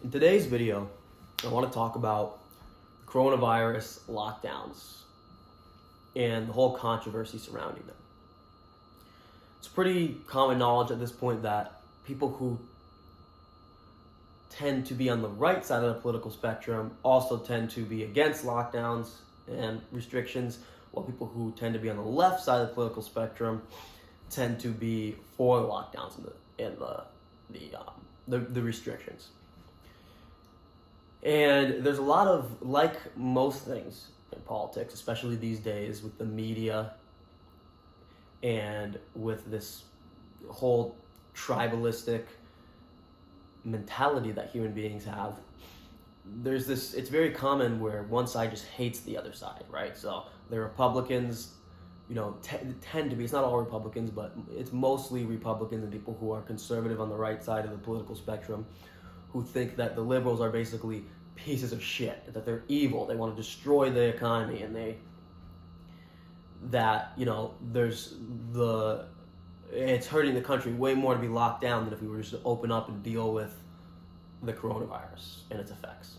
In today's video, I want to talk about coronavirus lockdowns and the whole controversy surrounding them. It's pretty common knowledge at this point that people who tend to be on the right side of the political spectrum also tend to be against lockdowns and restrictions, while people who tend to be on the left side of the political spectrum tend to be for the lockdowns and the restrictions. And there's a lot of, like most things in politics, especially these days with the media and with this whole tribalistic mentality that human beings have, there's this, it's very common where one side just hates the other side, right? So the Republicans, tend to be, it's not all Republicans, but it's mostly Republicans and people who are conservative on the right side of the political spectrum who think that the liberals are basically pieces of shit, that they're evil, they want to destroy the economy, and it's hurting the country way more to be locked down than if we were just to open up and deal with the coronavirus and its effects.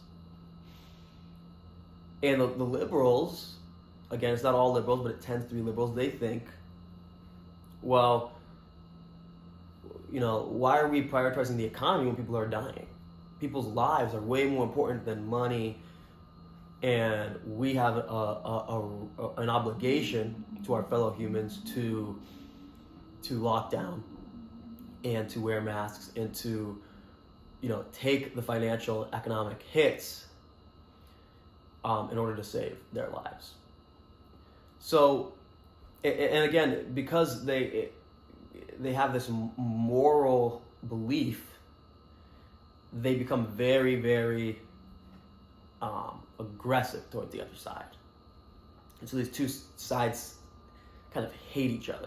And the liberals, again, it's not all liberals, but it tends to be liberals, they think, well, why are we prioritizing the economy when people are dying? People's lives are way more important than money, and we have an obligation to our fellow humans to lock down and to wear masks and to take the financial economic hits in order to save their lives. So, and again, because they have this moral belief, they become very, very aggressive toward the other side. And so these two sides kind of hate each other.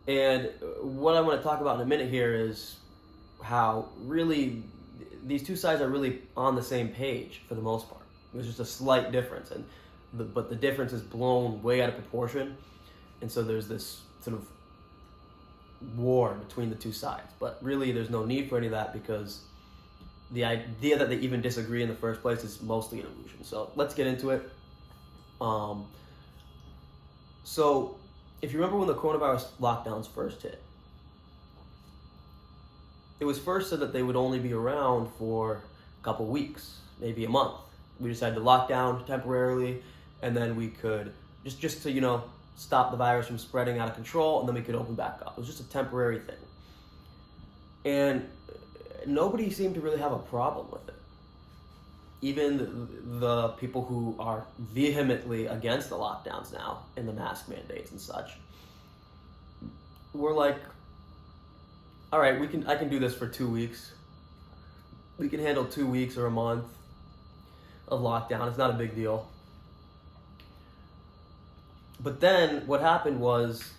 And what I want to talk about in a minute here is how really these two sides are really on the same page for the most part. There's just a slight difference, but the difference is blown way out of proportion. And so there's this sort of war between the two sides, but really there's no need for any of that because the idea that they even disagree in the first place is mostly an illusion. So let's get into it. So if you remember when the coronavirus lockdowns first hit, it was first said that they would only be around for a couple weeks, maybe a month. We decided to lock down temporarily, and then we could just to stop the virus from spreading out of control, and then we could open back up. It was just a temporary thing. And nobody seemed to really have a problem with it. Even the people who are vehemently against the lockdowns now and the mask mandates and such were like, all right, I can do this for 2 weeks. We can handle 2 weeks or a month of lockdown. It's not a big deal. But then what happened was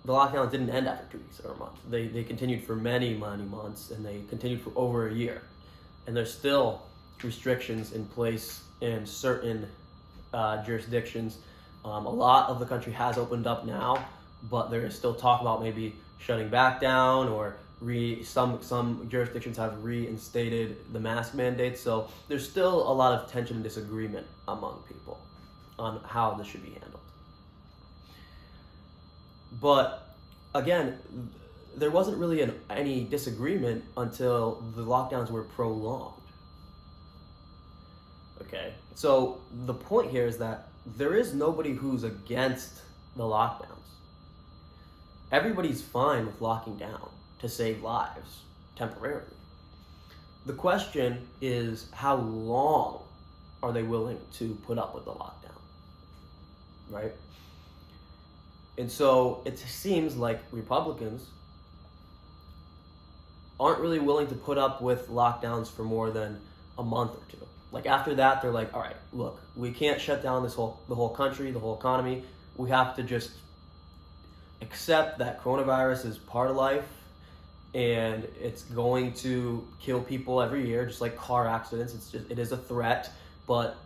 the lockdown didn't end after 2 weeks or a month. They continued for many, many months, and they continued for over a year. And there's still restrictions in place in certain jurisdictions. A lot of the country has opened up now, but there is still talk about maybe shutting back down, or some jurisdictions have reinstated the mask mandates. So there's still a lot of tension and disagreement among people on how this should be handled. But again, there wasn't really any disagreement until the lockdowns were prolonged. Okay, so the point here is that there is nobody who's against the lockdowns. Everybody's fine with locking down to save lives temporarily. The question is, how long are they willing to put up with the lockdown, right? And so it seems like Republicans aren't really willing to put up with lockdowns for more than a month or two. Like after that, they're like, all right, look, we can't shut down the whole country, the whole economy. We have to just accept that coronavirus is part of life, and it's going to kill people every year, just like car accidents. It is a threat, but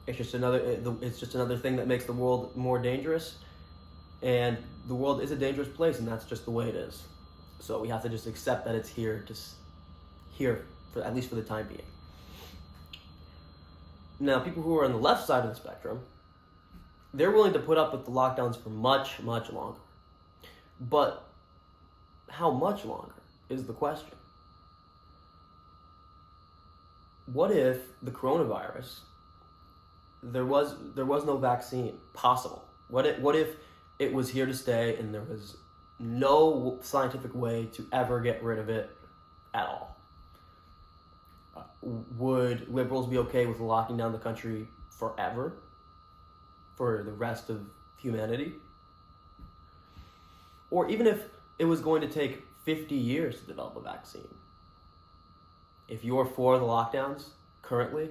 it's just another thing that makes the world more dangerous. And the world is a dangerous place, and that's just the way it is. So we have to just accept that it's here here, at least for the time being. Now, people who are on the left side of the spectrum, they're willing to put up with the lockdowns for much, much longer. But how much longer is the question? What if the coronavirus, there was no vaccine possible? What if it was here to stay and there was no scientific way to ever get rid of it at all? Would liberals be okay with locking down the country forever for the rest of humanity? Or even if it was going to take 50 years to develop a vaccine, if you're for the lockdowns currently,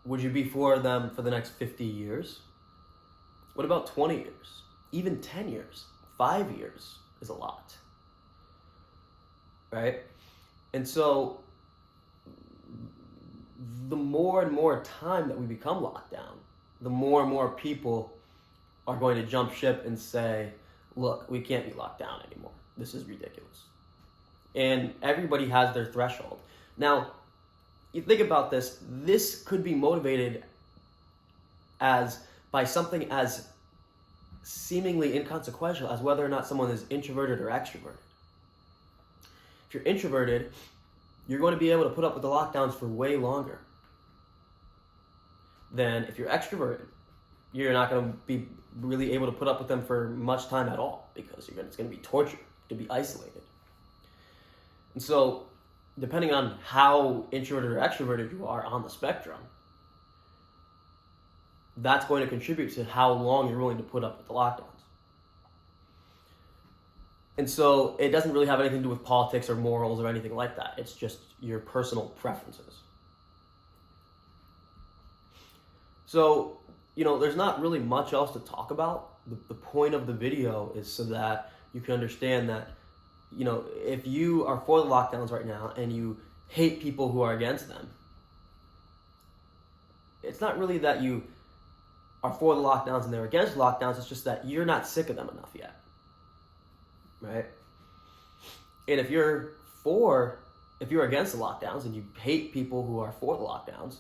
would you be for them for the next 50 years? What about 20 years? Even 10 years? 5 years is a lot, right? And so the more and more time that we become locked down, the more and more people are going to jump ship and say, look, we can't be locked down anymore. This is ridiculous. And everybody has their threshold. Now, you think about this, this could be motivated by something as seemingly inconsequential as whether or not someone is introverted or extroverted. If you're introverted, you're going to be able to put up with the lockdowns for way longer than if you're extroverted. You're not going to be really able to put up with them for much time at all because it's going to be torture to be isolated. And so, depending on how introverted or extroverted you are on the spectrum, that's going to contribute to how long you're willing to put up with the lockdowns. And so it doesn't really have anything to do with politics or morals or anything like that. It's just your personal preferences. So, there's not really much else to talk about. The point of the video is so that you can understand that, if you are for the lockdowns right now and you hate people who are against them, it's not really that you are for the lockdowns and they're against lockdowns. It's just that you're not sick of them enough yet, right? And if you're against the lockdowns and you hate people who are for the lockdowns,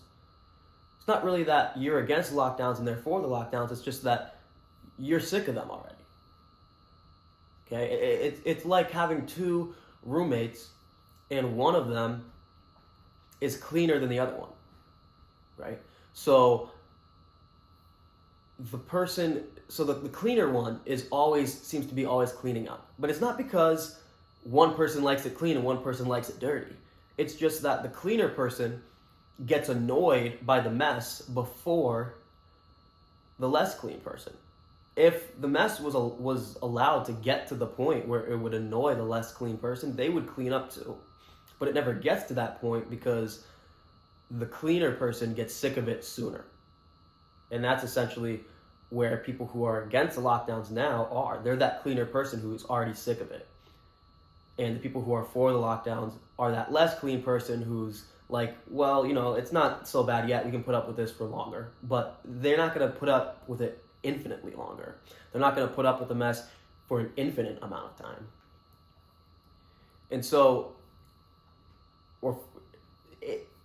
it's not really that you're against the lockdowns and they're for the lockdowns. It's just that you're sick of them already. Okay, it's like having two roommates and one of them is cleaner than the other one, right? So the cleaner one seems to be always cleaning up. But it's not because one person likes it clean and one person likes it dirty. It's just that the cleaner person gets annoyed by the mess before the less clean person. If the mess was allowed to get to the point where it would annoy the less clean person, they would clean up too. But it never gets to that point because the cleaner person gets sick of it sooner. And that's essentially where people who are against the lockdowns now are. They're that cleaner person who's already sick of it. And the people who are for the lockdowns are that less clean person who's like, well, it's not so bad yet. We can put up with this for longer. But they're not going to put up with it infinitely longer. They're not going to put up with the mess for an infinite amount of time. And so,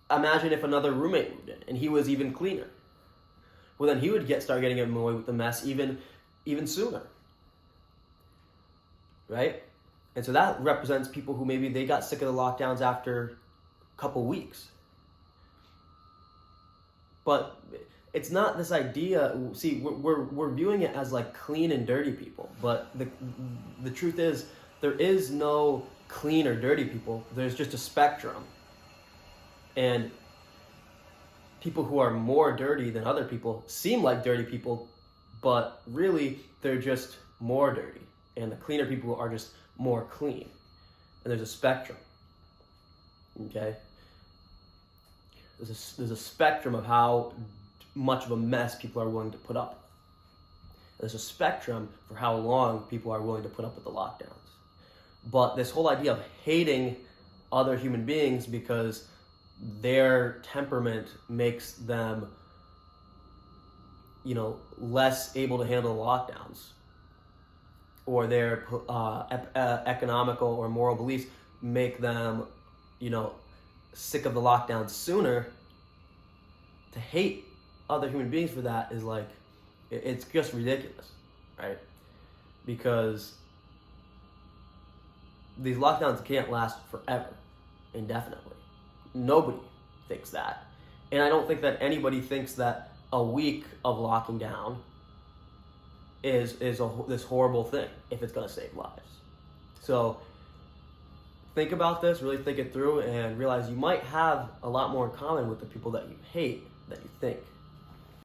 imagine if another roommate moved in and he was even cleaner. Well, then he would start getting annoyed with the mess even sooner, right? And so that represents people who maybe they got sick of the lockdowns after a couple weeks. But it's not this idea. See, we're viewing it as like clean and dirty people, but the truth is there is no clean or dirty people. There's just a spectrum, and people who are more dirty than other people seem like dirty people, but really they're just more dirty, and the cleaner people are just more clean, and there's a spectrum. Okay, there's a spectrum of how much of a mess people are willing to put up with. There's a spectrum for how long people are willing to put up with the lockdowns. But this whole idea of hating other human beings because their temperament makes them, less able to handle the lockdowns, or their economical or moral beliefs make them sick of the lockdown sooner, to hate other human beings for that is like, it's just ridiculous, right? Because these lockdowns can't last forever, indefinitely. Nobody thinks that. And I don't think that anybody thinks that a week of locking down is this horrible thing if it's going to save lives. So think about this, really think it through, and realize you might have a lot more in common with the people that you hate than you think.